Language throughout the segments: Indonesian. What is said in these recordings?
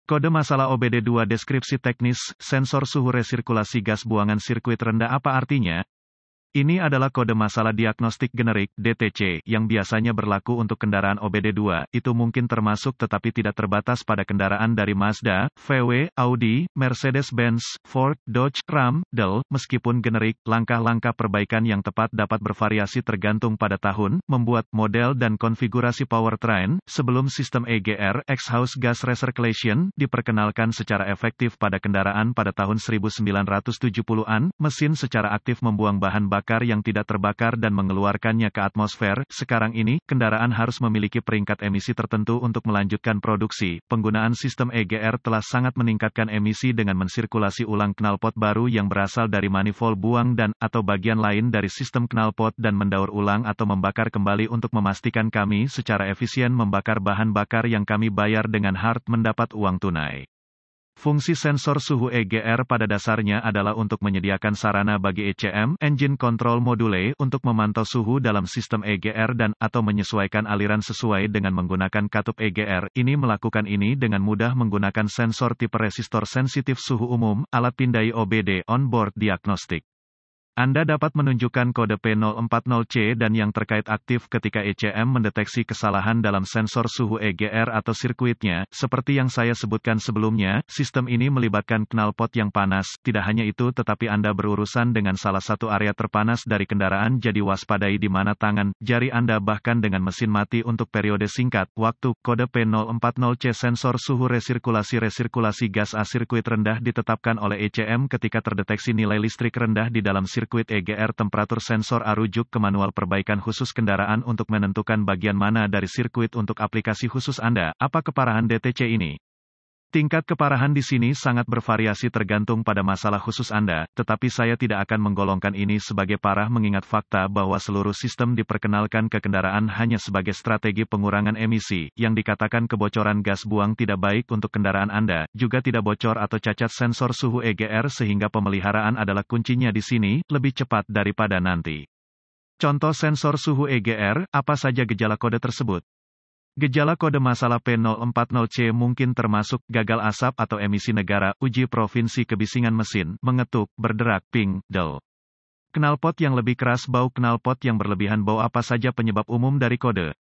Kode masalah OBD2 deskripsi teknis, sensor suhu resirkulasi gas buangan sirkuit rendah apa artinya? Ini adalah kode masalah diagnostik generik (DTC) yang biasanya berlaku untuk kendaraan OBD2. Itu mungkin termasuk tetapi tidak terbatas pada kendaraan dari Mazda, VW, Audi, Mercedes-Benz, Ford, Dodge, Ram, Dell. Meskipun generik, langkah-langkah perbaikan yang tepat dapat bervariasi tergantung pada tahun, membuat, model dan konfigurasi powertrain. Sebelum sistem EGR (Exhaust Gas Recirculation) diperkenalkan secara efektif pada kendaraan pada tahun 1970-an, mesin secara aktif membuang bahan bakar yang tidak terbakar dan mengeluarkannya ke atmosfer. Sekarang ini, kendaraan harus memiliki peringkat emisi tertentu untuk melanjutkan produksi. Penggunaan sistem EGR telah sangat meningkatkan emisi dengan mensirkulasi ulang knalpot baru yang berasal dari manifold buang dan atau bagian lain dari sistem knalpot dan mendaur ulang atau membakar kembali untuk memastikan kami secara efisien membakar bahan bakar yang kami bayar dengan hard mendapat uang tunai. Fungsi sensor suhu EGR pada dasarnya adalah untuk menyediakan sarana bagi ECM, Engine Control Module, untuk memantau suhu dalam sistem EGR dan atau menyesuaikan aliran sesuai dengan menggunakan katup EGR. Ini melakukan ini dengan mudah menggunakan sensor tipe resistor sensitif suhu umum, alat pindai OBD (onboard diagnostic). Anda dapat menunjukkan kode P040C dan yang terkait aktif ketika ECM mendeteksi kesalahan dalam sensor suhu EGR atau sirkuitnya. Seperti yang saya sebutkan sebelumnya, sistem ini melibatkan knalpot yang panas. Tidak hanya itu tetapi Anda berurusan dengan salah satu area terpanas dari kendaraan, jadi waspadai di mana tangan, jari Anda bahkan dengan mesin mati untuk periode singkat waktu. Kode P040C sensor suhu resirkulasi gas A sirkuit rendah ditetapkan oleh ECM ketika terdeteksi nilai listrik rendah di dalam sirkuit EGR. Temperatur sensor A rujuk ke manual perbaikan khusus kendaraan untuk menentukan bagian mana dari sirkuit untuk aplikasi khusus Anda. Apa keparahan DTC ini? Tingkat keparahan di sini sangat bervariasi tergantung pada masalah khusus Anda, tetapi saya tidak akan menggolongkan ini sebagai parah mengingat fakta bahwa seluruh sistem diperkenalkan ke kendaraan hanya sebagai strategi pengurangan emisi. Yang dikatakan kebocoran gas buang tidak baik untuk kendaraan Anda, juga tidak bocor atau cacat sensor suhu EGR sehingga pemeliharaan adalah kuncinya di sini, lebih cepat daripada nanti. Contoh sensor suhu EGR, apa saja gejala kode tersebut? Gejala kode masalah P040C mungkin termasuk gagal asap atau emisi negara, uji provinsi kebisingan mesin, mengetuk, berderak, ping, del. Knalpot yang lebih keras, bau knalpot yang berlebihan. Bau apa saja penyebab umum dari kode?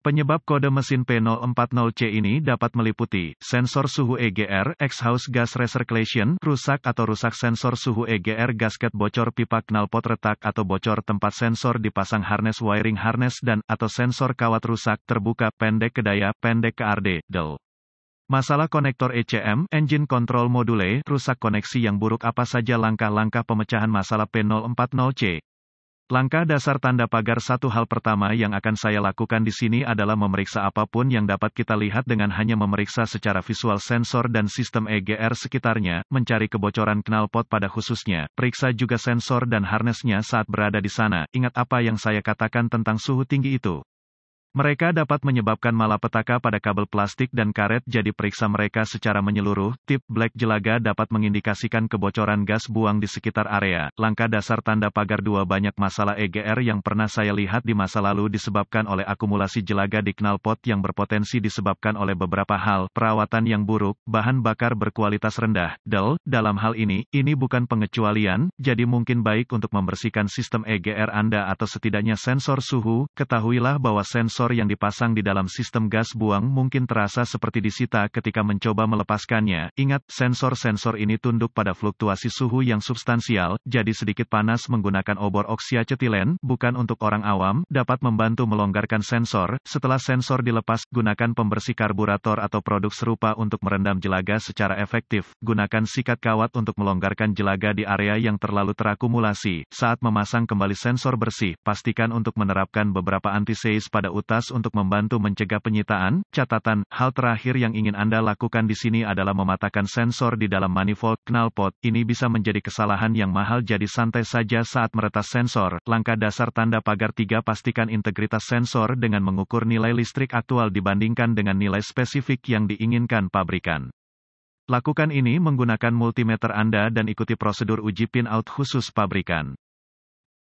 Penyebab kode mesin P040C ini dapat meliputi sensor suhu EGR, Exhaust Gas Recirculation, rusak atau rusak sensor suhu EGR, gasket bocor, pipa knalpot retak atau bocor tempat sensor dipasang, harness wiring harness dan atau sensor kawat rusak, terbuka, pendek ke daya, pendek ke arde, del. Masalah konektor ECM, Engine Control Module, rusak koneksi yang buruk. Apa saja langkah-langkah pemecahan masalah P040C? Langkah dasar tanda pagar. Satu hal pertama yang akan saya lakukan di sini adalah memeriksa apapun yang dapat kita lihat dengan hanya memeriksa secara visual sensor dan sistem EGR sekitarnya, mencari kebocoran knalpot pada khususnya, periksa juga sensor dan harnessnya saat berada di sana. Ingat apa yang saya katakan tentang suhu tinggi itu. Mereka dapat menyebabkan malapetaka pada kabel plastik dan karet, jadi periksa mereka secara menyeluruh. Tip black jelaga dapat mengindikasikan kebocoran gas buang di sekitar area. Langkah dasar tanda pagar 2. Banyak masalah EGR yang pernah saya lihat di masa lalu disebabkan oleh akumulasi jelaga di knalpot yang berpotensi disebabkan oleh beberapa hal, perawatan yang buruk, bahan bakar berkualitas rendah, del. Dalam hal ini bukan pengecualian, jadi mungkin baik untuk membersihkan sistem EGR Anda atau setidaknya sensor suhu. Ketahuilah bahwa sensor yang dipasang di dalam sistem gas buang mungkin terasa seperti disita ketika mencoba melepaskannya. Ingat, sensor-sensor ini tunduk pada fluktuasi suhu yang substansial, jadi sedikit panas menggunakan obor oksiacetilen, bukan untuk orang awam, dapat membantu melonggarkan sensor. Setelah sensor dilepas, gunakan pembersih karburator atau produk serupa untuk merendam jelaga secara efektif. Gunakan sikat kawat untuk melonggarkan jelaga di area yang terlalu terakumulasi. Saat memasang kembali sensor bersih, pastikan untuk menerapkan beberapa anti-seize pada untuk membantu mencegah penyitaan. Catatan, hal terakhir yang ingin Anda lakukan di sini adalah mematahkan sensor di dalam manifold knalpot. Ini bisa menjadi kesalahan yang mahal, jadi santai saja saat meretas sensor. Langkah dasar tanda pagar 3. Pastikan integritas sensor dengan mengukur nilai listrik aktual dibandingkan dengan nilai spesifik yang diinginkan pabrikan. Lakukan ini menggunakan multimeter Anda dan ikuti prosedur uji pin out khusus pabrikan.